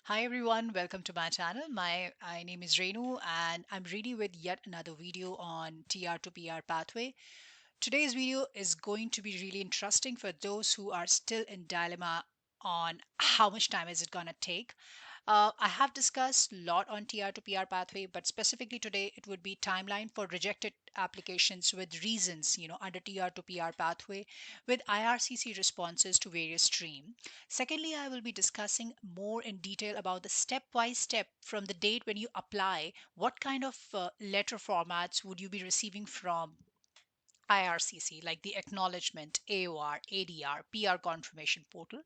Hi everyone, welcome to my channel. My name is Renu and I'm ready with yet another video on TR to PR pathway. Today's video is going to be really interesting for those who are still in dilemma on how much time is it going to take. I have discussed a lot on TR to PR pathway, but specifically today it would be timeline for rejected applications with reasons, under TR to PR pathway with IRCC responses to various stream. Secondly, I will be discussing more in detail about the step-wise step from the date when you apply, what kind of letter formats would you be receiving from IRCC, like the acknowledgement, AOR, ADR, PR confirmation portal.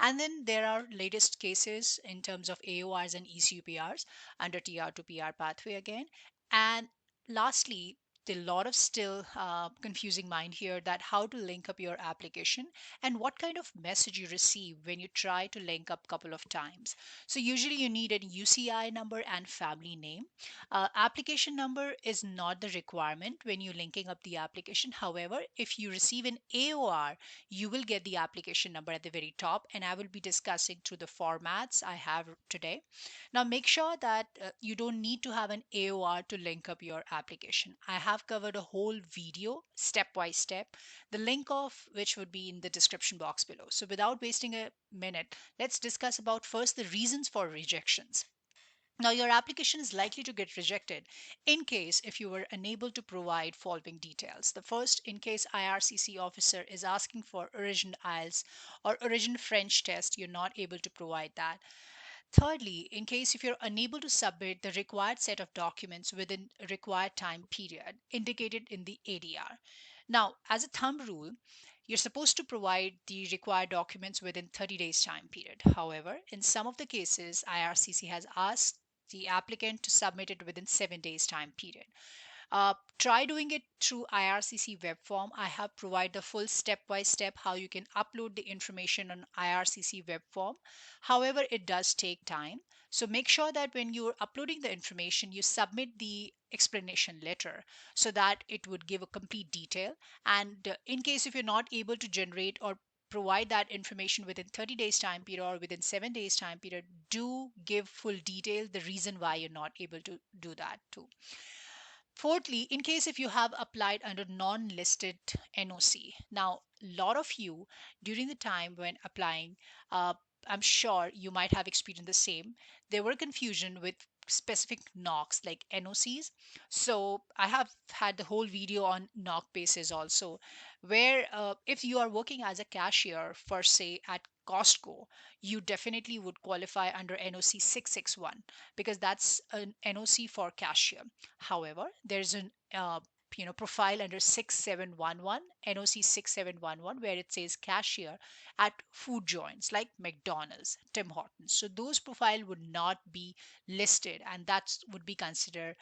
And then there are latest cases in terms of AORs and ECUPRs under TR to PR pathway again. And lastly, the lot of still confusing mind here that how to link up your application and what kind of message you receive when you try to link up couple of times. So usually you need a UCI number and family name. Application number is not the requirement when you're linking up the application. However, if you receive an AOR, you will get the application number at the very top, and I will be discussing through the formats I have today. Now, make sure that you don't need to have an AOR to link up your application. I have covered a whole video step by step, the link of which would be in the description box below. So, without wasting a minute, let's discuss about first the reasons for rejections. Now, your application is likely to get rejected in case if you were unable to provide following details. The first, in case IRCC officer is asking for origin IELTS or origin French test, you're not able to provide that. Thirdly, in case if you're unable to submit the required set of documents within a required time period indicated in the ADR. Now, as a thumb rule, you're supposed to provide the required documents within 30 days time period. However, in some of the cases, IRCC has asked the applicant to submit it within 7 days time period. Try doing it through IRCC web form. I have provided the full step by step how you can upload the information on IRCC web form. However, it does take time. So make sure that when you're uploading the information, you submit the explanation letter so that it would give a complete detail. And in case if you're not able to generate or provide that information within 30 days time period or within 7 days time period, do give full detail the reason why you're not able to do that too. Fourthly, in case if you have applied under non-listed NOC. Now, a lot of you during the time when applying, uh, I'm sure you might have experienced the same. There were confusion with specific NOCs like NOCs. So I have had the whole video on NOC basis also, where if you are working as a cashier for say at Costco, you definitely would qualify under NOC 661 because that's an NOC for cashier. However, there's an profile under 6711 NOC 6711 where it says cashier at food joints like McDonald's, Tim Hortons. So those profile would not be listed and that would be considered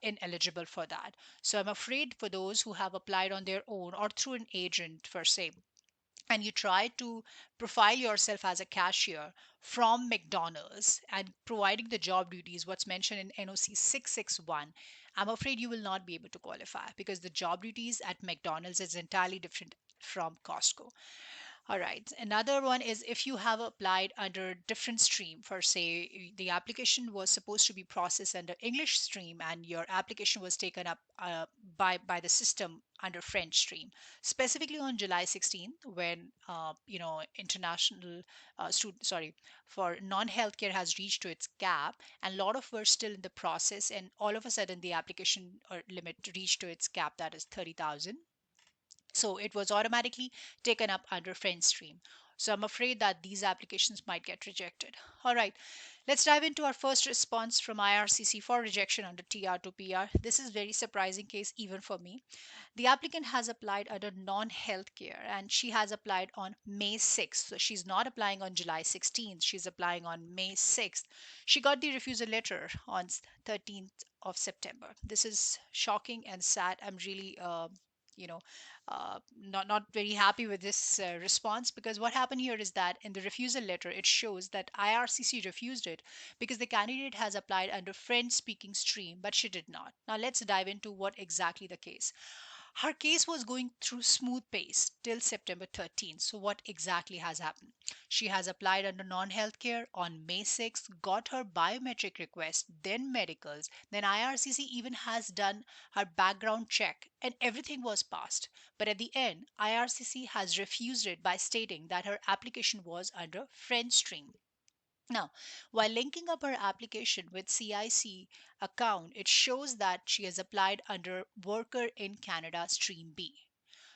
ineligible for that. So I'm afraid for those who have applied on their own or through an agent per se, and you try to profile yourself as a cashier from McDonald's and providing the job duties, what's mentioned in NOC 661, I'm afraid you will not be able to qualify because the job duties at McDonald's is entirely different from Costco. All right. Another one is if you have applied under different stream, for say the application was supposed to be processed under English stream and your application was taken up by the system under French stream, specifically on July 16th when international sorry, for non-healthcare has reached to its cap and a lot of were still in the process and all of a sudden the application or limit reached to its cap, that is 30,000. So it was automatically taken up under French stream. So I'm afraid that these applications might get rejected. All right, let's dive into our first response from IRCC for rejection under TR to PR. This is very surprising case even for me. The applicant has applied under non-healthcare and she has applied on May 6th. So she's not applying on July 16th. She's applying on May 6th. She got the refusal letter on 13th of September. This is shocking and sad. I'm really you know not very happy with this response because what happened here is that in the refusal letter it shows that IRCC refused it because the candidate has applied under French speaking stream but she did not. Now let's dive into what exactly the case. Her case was going through smooth pace till September 13th. So, what exactly has happened? She has applied under non healthcare on May 6th, got her biometric request, then medicals, then IRCC even has done her background check, and everything was passed. But at the end, IRCC has refused it by stating that her application was under French stream. Now, while linking up her application with CIC account, it shows that she has applied under Worker in Canada Stream B.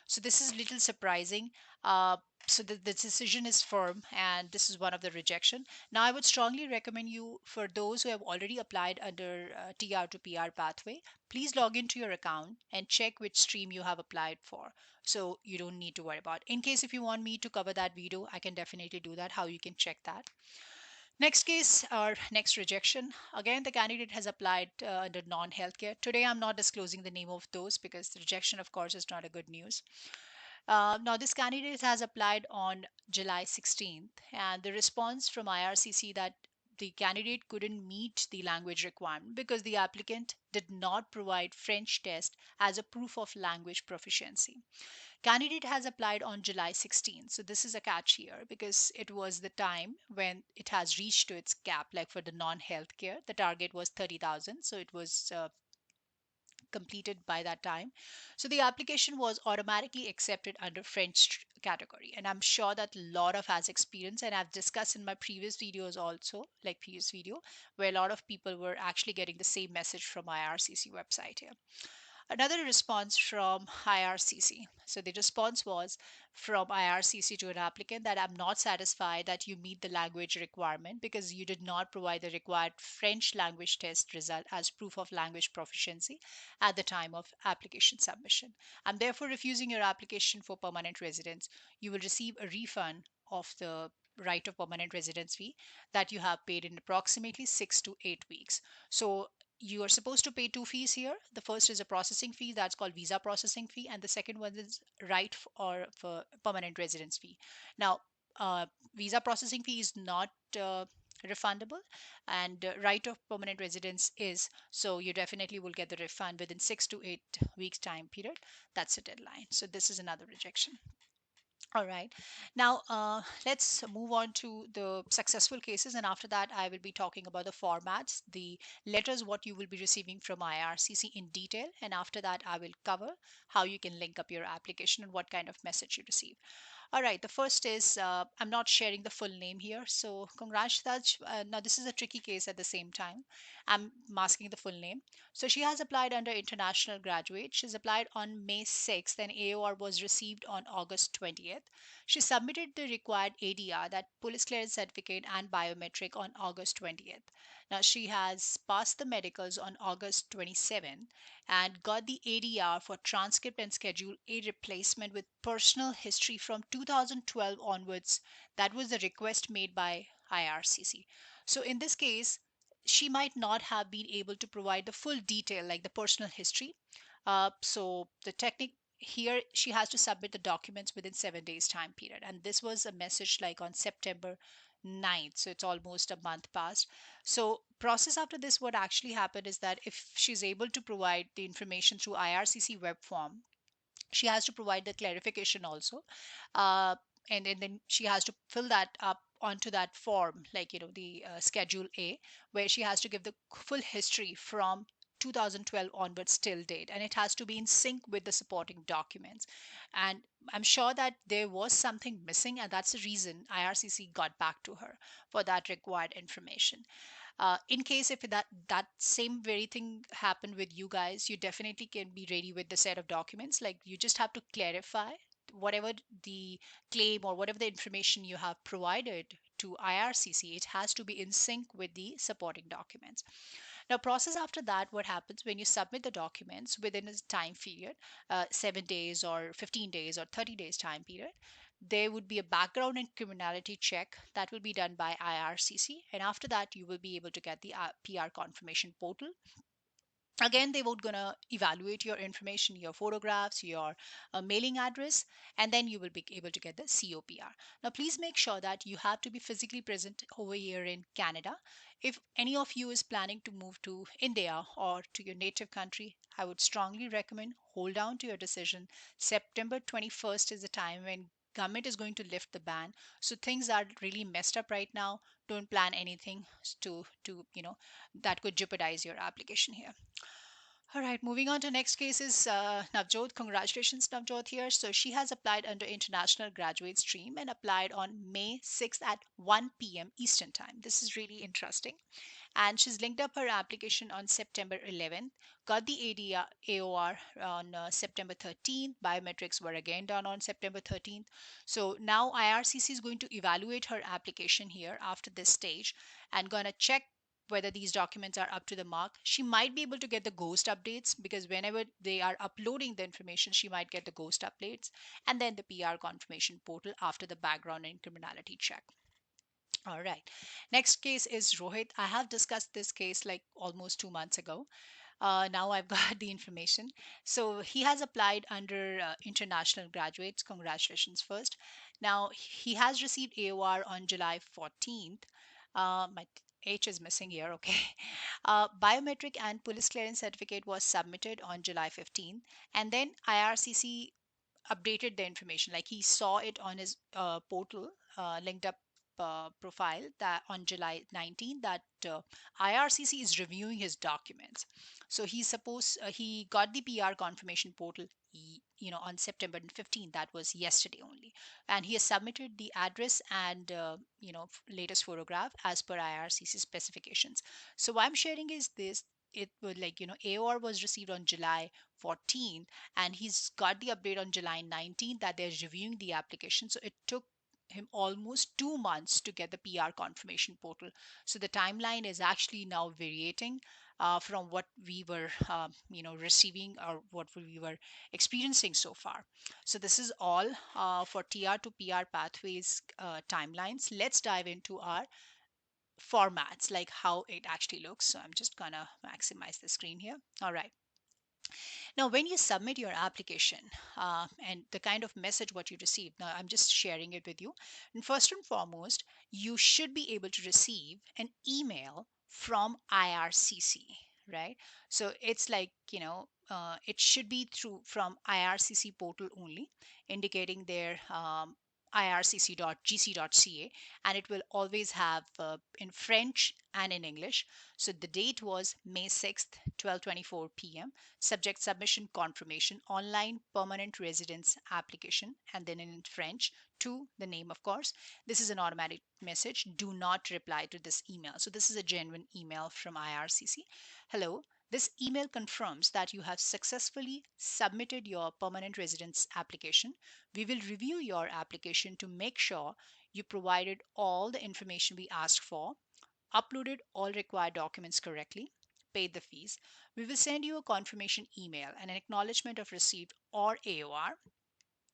So this is little surprising. Uh, so the decision is firm, and this is one of the rejection. Now, I would strongly recommend you for those who have already applied under TR to PR pathway, please log into your account and check which stream you have applied for. So you don't need to worry about. In case if you want me to cover that video, I can definitely do that. How you can check that. Next case or next rejection. Again, the candidate has applied under non healthcare. Today, I'm not disclosing the name of those because the rejection, of course, is not a good news. Now, this candidate has applied on July 16th, and the response from IRCC that the candidate couldn't meet the language requirement because the applicant did not provide French test as a proof of language proficiency. Candidate has applied on July 16th. So this is a catch here because it was the time when it has reached to its cap. Like for the non-healthcare, the target was 30,000. So it was completed by that time. So the application was automatically accepted under French category. And I'm sure that a lot of has experience, and I've discussed in my previous videos also, like previous video, where a lot of people were actually getting the same message from IRCC website here. Another response from IRCC. So the response was from IRCC to an applicant that I'm not satisfied that you meet the language requirement because you did not provide the required French language test result as proof of language proficiency at the time of application submission. I'm therefore refusing your application for permanent residence. You will receive a refund of the right of permanent residence fee that you have paid in approximately 6 to 8 weeks. So you are supposed to pay two fees here. The first is a processing fee that's called visa processing fee, and the second one is or for permanent residence fee. Now, visa processing fee is not refundable, and right of permanent residence is. So you definitely will get the refund within 6 to 8 weeks time period. That's the deadline. So this is another rejection. All right. Now, let's move on to the successful cases. And after that, I will be talking about the formats, the letters, what you will be receiving from IRCC in detail. And after that, I will cover how you can link up your application and what kind of message you receive. All right, the first is I'm not sharing the full name here. So, Congrats. Now, this is a tricky case at the same time. I'm masking the full name. So, she has applied under international graduate. She's applied on May 6th, and AOR was received on August 20th. She submitted the required ADR, that police clearance certificate, and biometric on August 20th. Now, she has passed the medicals on August 27th and got the ADR for transcript and schedule A replacement with personal history from 2012 onwards. That was the request made by IRCC. So in this case, she might not have been able to provide the full detail like the personal history. So the technique here, she has to submit the documents within 7 days time period, and this was a message like on September 9th, so it's almost a month past. So process after this, what actually happened is that if she's able to provide the information through IRCC web form, she has to provide the clarification also, uh, and then she has to fill that up onto that form, like the schedule A, where she has to give the full history from 2012 onwards till date, and it has to be in sync with the supporting documents. And I'm sure that there was something missing, and that's the reason IRCC got back to her for that required information. In case if that same very thing happened with you guys, you definitely can be ready with the set of documents. Like you just have to clarify whatever the claim or whatever the information you have provided to IRCC, it has to be in sync with the supporting documents. Now, process after that, what happens when you submit the documents within a time period, 7 days or 15 days or 30 days time period, there would be a background and criminality check that will be done by IRCC. And after that, you will be able to get the PR confirmation portal. Again, they would gonna evaluate your information, your photographs, your mailing address, and then you will be able to get the COPR. Now please make sure that you have to be physically present over here in Canada. If any of you is planning to move to India or to your native country, I would strongly recommend hold down to your decision. September 21st is the time when government is going to lift the ban, so things are really messed up right now. Don't plan anything to that could jeopardize your application here. All right, moving on to next case is Navjot. Congratulations, Navjot here. So she has applied under International Graduate Stream and applied on May 6th at 1 p.m. Eastern Time. This is really interesting. And she's linked up her application on September 11th, got the AOR on September 13th. Biometrics were again done on September 13th. So now IRCC is going to evaluate her application here after this stage and going to check whether these documents are up to the mark. She might be able to get the ghost updates because whenever they are uploading the information, she might get the ghost updates and then the PR confirmation portal after the background and criminality check. All right. Next case is Rohit. I have discussed this case like almost 2 months ago. Now I've got the information. So he has applied under international graduates. Congratulations first. Now he has received AOR on July 14th. My H is missing here. Okay. Biometric and police clearance certificate was submitted on July 15th. And then IRCC updated the information, like he saw it on his portal linked up profile that on July 19th that IRCC is reviewing his documents. So he got the PR confirmation portal on September 15th. That was yesterday only, and he has submitted the address and latest photograph as per IRCC specifications. So what I'm sharing is this: it would AOR was received on July 14th, and he's got the update on July 19th that they're reviewing the application. So it took him almost 2 months to get the PR confirmation portal. So the timeline is actually now variating from what we were, receiving or what we were experiencing so far. So this is all for TR to PR pathways timelines. Let's dive into our formats, like how it actually looks. So I'm just gonna maximize the screen here. All right. Now, when you submit your application and the kind of message what you receive, now I'm just sharing it with you. And first and foremost, you should be able to receive an email from IRCC, right? So it's like, it should be through from IRCC portal only, indicating their ircc.gc.ca, and it will always have in French and in English. So the date was May 6th, 12:24 p.m. Subject submission confirmation, online permanent residence application, and then in French to the name, of course. This is an automatic message. Do not reply to this email. So this is a genuine email from IRCC. Hello. This email confirms that you have successfully submitted your permanent residence application. We will review your application to make sure you provided all the information we asked for, uploaded all required documents correctly, paid the fees. We will send you a confirmation email and an acknowledgement of receipt or AOR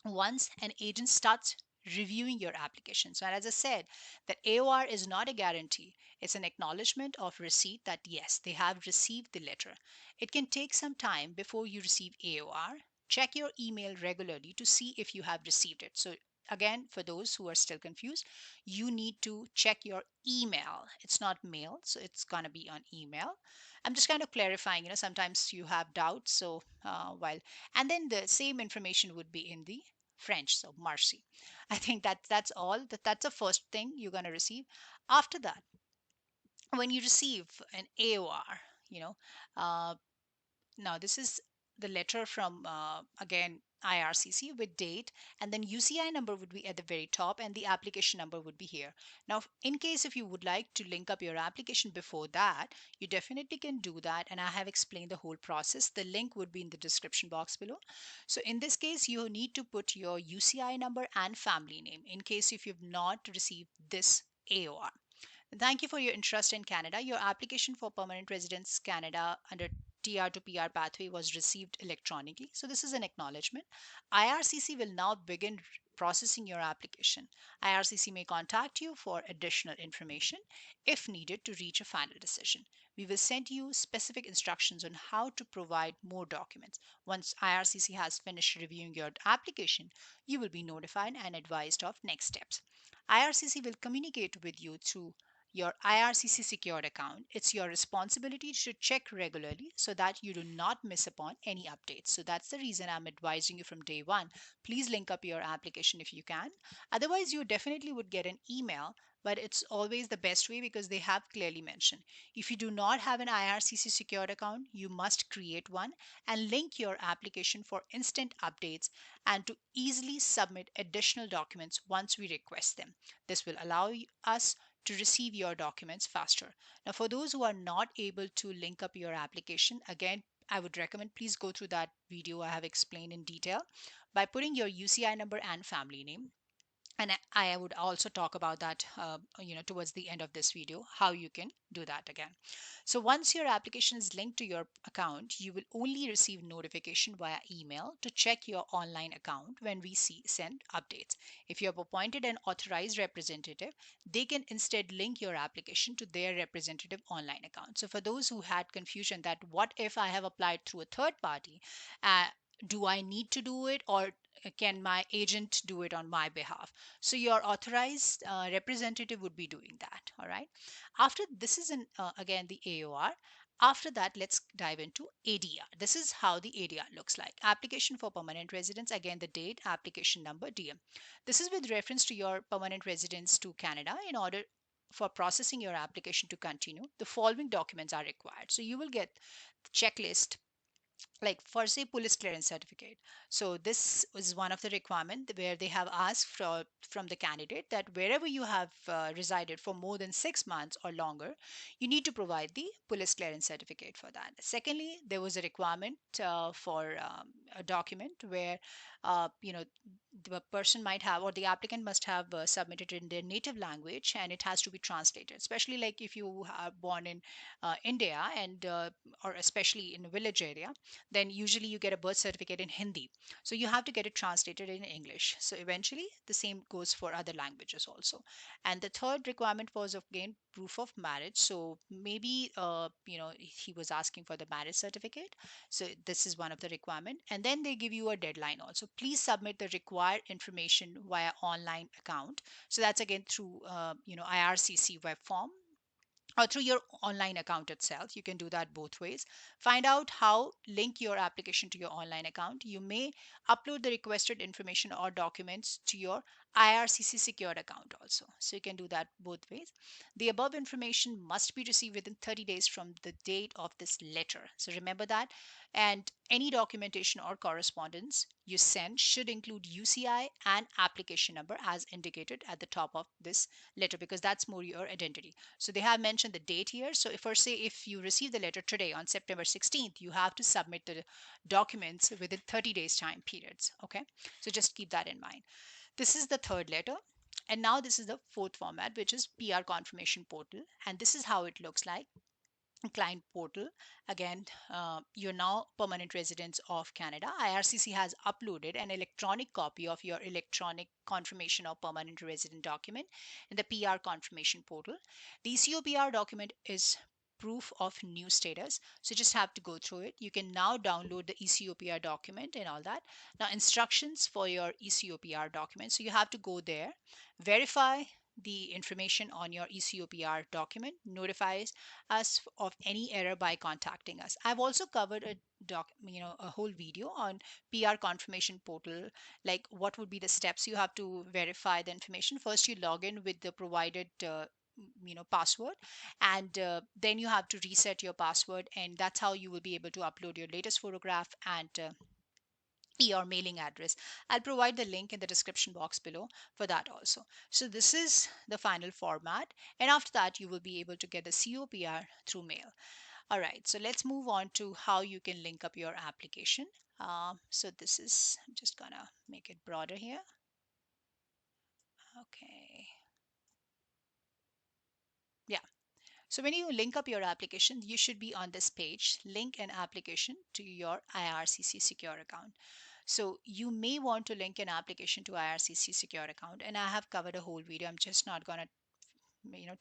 once an agent starts reviewing your application. So, as I said, that AOR is not a guarantee, it's an acknowledgement of receipt that yes, they have received the letter. It can take some time before you receive AOR. Check your email regularly to see if you have received it. So, again, for those who are still confused, you need to check your email. It's not mail, so it's going to be on email. I'm just kind of clarifying, sometimes you have doubts. So, while, and then the same information would be in the French, so merci. I think that's all. That's the first thing you're gonna receive. After that, when you receive an AOR, you know, uh, now this is the letter from again IRCC with date, and then UCI number would be at the very top, and the application number would be here. Now, in case if you would like to link up your application before that, you definitely can do that, and I have explained the whole process. The link would be in the description box below. So in this case, you need to put your UCI number and family name in case if you've not received this AOR. Thank you for your interest in Canada. Your application for permanent residence Canada under TR to PR pathway was received electronically. So this is an acknowledgement. IRCC will now begin processing your application. IRCC may contact you for additional information if needed to reach a final decision. We will send you specific instructions on how to provide more documents. Once IRCC has finished reviewing your application, you will be notified and advised of next steps. IRCC will communicate with you through your IRCC secured account. It's your responsibility to check regularly so that you do not miss upon any updates. So that's the reason I'm advising you from day one. Please link up your application if you can. Otherwise, you definitely would get an email, but it's always the best way because they have clearly mentioned. If you do not have an IRCC secured account, you must create one and link your application for instant updates and to easily submit additional documents once we request them. This will allow us to receive your documents faster. Now, for those who are not able to link up your application, again, I would recommend please go through that video I have explained in detail by putting your UCI number and family name. And I would also talk about that towards the end of this video, how you can do that again. So once your application is linked to your account, you will only receive notification via email to check your online account when we send updates. If you have appointed an authorized representative, they can instead link your application to their representative online account. So for those who had confusion that what if I have applied through a third party, uh, do I need to do it, or can my agent do it on my behalf? So your authorized representative would be doing that. All right. After this is again the AOR. After that, let's dive into ADR. This is how the ADR looks like. Application for permanent residence. Again, the date, application number, DM. This is with reference to your permanent residence to Canada. In order for processing your application to continue, the following documents are required. So you will get the checklist, like for say police clearance certificate. So this is one of the requirement where they have asked from the candidate that wherever you have resided for more than 6 months or longer, you need to provide the police clearance certificate for that. Secondly, there was a requirement for a document where the person might have, or the applicant must have submitted in their native language, and it has to be translated, especially like if you are born in India, and or especially in a village area, then usually you get a birth certificate in Hindi. So you have to get it translated in English. So eventually the same goes for other languages also. And the third requirement was again proof of marriage. So maybe he was asking for the marriage certificate. So this is one of the requirement. And then they give you a deadline also. Please submit the required information via online account. So that's again through IRCC web form or through your online account itself. You can do that both ways. Find out how link your application to your online account. You may upload the requested information or documents to your IRCC secured account also. So you can do that both ways. The above information must be received within 30 days from the date of this letter. So remember that. And any documentation or correspondence you send should include UCI and application number as indicated at the top of this letter, because that's more your identity. So they have mentioned the date here. So if, for say, if you receive the letter today on September 16th, you have to submit the documents within 30 days time periods. Okay. So just keep that in mind. This is the third letter. And now this is the fourth format, which is PR confirmation portal. And this is how it looks like. Client portal. Again, you're now permanent residents of Canada. IRCC has uploaded an electronic copy of your electronic confirmation of permanent resident document in the PR confirmation portal. The ECOPR document is proof of new status, so you just have to go through it. You can now download the ECOPR document and all that. Now, instructions for your ECOPR document. So you have to go there, verify the information on your ECOPR document, notifies us of any error by contacting us. I've also covered a whole video on PR confirmation portal, like what would be the steps you have to verify the information. First, you log in with the provided password, and then you have to reset your password, and that's how you will be able to upload your latest photograph and your mailing address. I'll provide the link in the description box below for that also. So this is the final format, and after that you will be able to get the COPR through mail. All right, so let's move on to how you can link up your application. So this is, I'm just gonna make it broader here. Okay, yeah. So when you link up your application, you should be on this page, link an application to your IRCC secure account. So you may want to link an application to IRCC secure account, and I have covered a whole video. I'm just not going to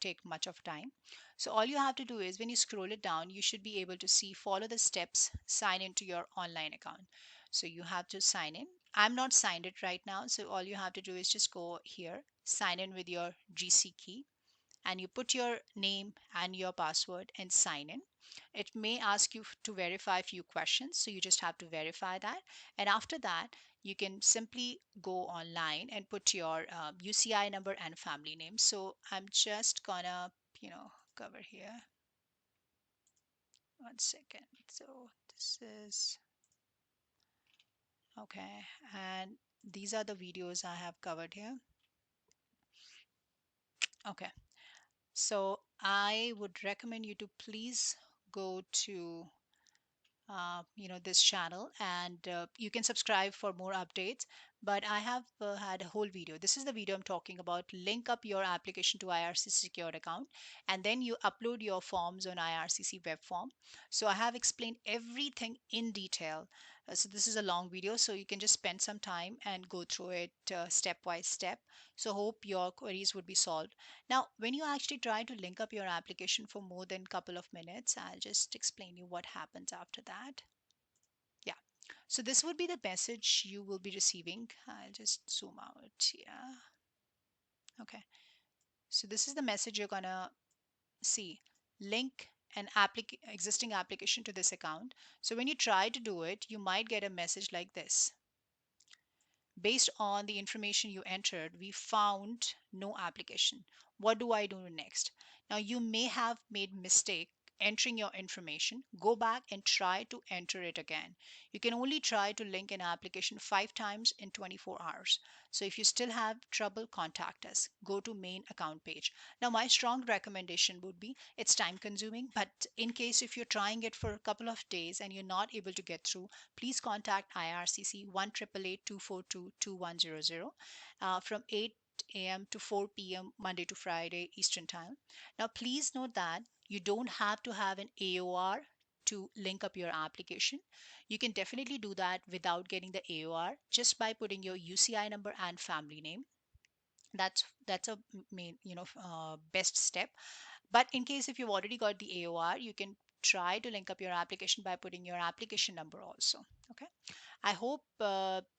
take much of time. So all you have to do is when you scroll it down, you should be able to see follow the steps, sign into your online account. So you have to sign in. I'm not signed it right now, so all you have to do is just go here, sign in with your GC key, and you put your name and your password and sign in. It may ask you to verify a few questions, so you just have to verify that. And after that, you can simply go online and put your UCI number and family name. So I'm just gonna, cover here. 1 second. So this is okay, and these are the videos I have covered here. Okay, so I would recommend you to please go to this channel, and you can subscribe for more updates. But I have had a whole video. This is the video I'm talking about. Link up your application to IRCC secured account, and then you upload your forms on IRCC web form. So I have explained everything in detail. So this is a long video, so you can just spend some time and go through it step by step. So hope your queries would be solved. Now, when you actually try to link up your application for more than a couple of minutes, I'll just explain you what happens after that. Yeah, so this would be the message you will be receiving. I'll just zoom out. Yeah, okay. So this is the message you're gonna see. Link an existing application to this account. So when you try to do it, you might get a message like this. Based on the information you entered, we found no application. What do I do next? Now, you may have made mistake entering your information. Go back and try to enter it again. You can only try to link an application 5 times in 24 hours. So if you still have trouble, contact us. Go to main account page. Now, my strong recommendation would be it's time consuming, but in case if you're trying it for a couple of days and you're not able to get through, please contact IRCC 1-888-242-2100 from 8 a.m. to 4 p.m. Monday to Friday Eastern Time. Now, please note that you don't have to have an AOR to link up your application. You can definitely do that without getting the AOR just by putting your UCI number and family name. That's a main best step. But in case if you've already got the AOR, you can try to link up your application by putting your application number also. Okay. I hope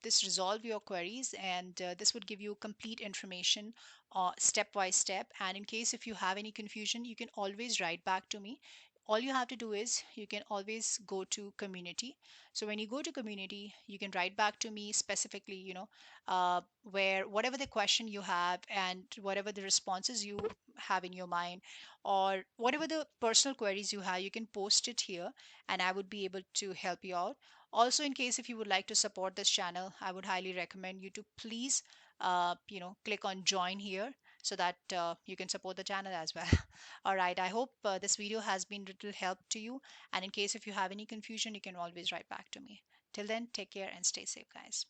this resolve your queries, and this would give you complete information step by step. And in case if you have any confusion, you can always write back to me. All you have to do is you can always go to community. So when you go to community, you can write back to me specifically, where whatever the question you have and whatever the responses you have in your mind, or whatever the personal queries you have, you can post it here and I would be able to help you out. Also, in case if you would like to support this channel, I would highly recommend you to please, click on join here so that you can support the channel as well. All right. I hope this video has been little help to you. And in case if you have any confusion, you can always write back to me. Till then, take care and stay safe, guys.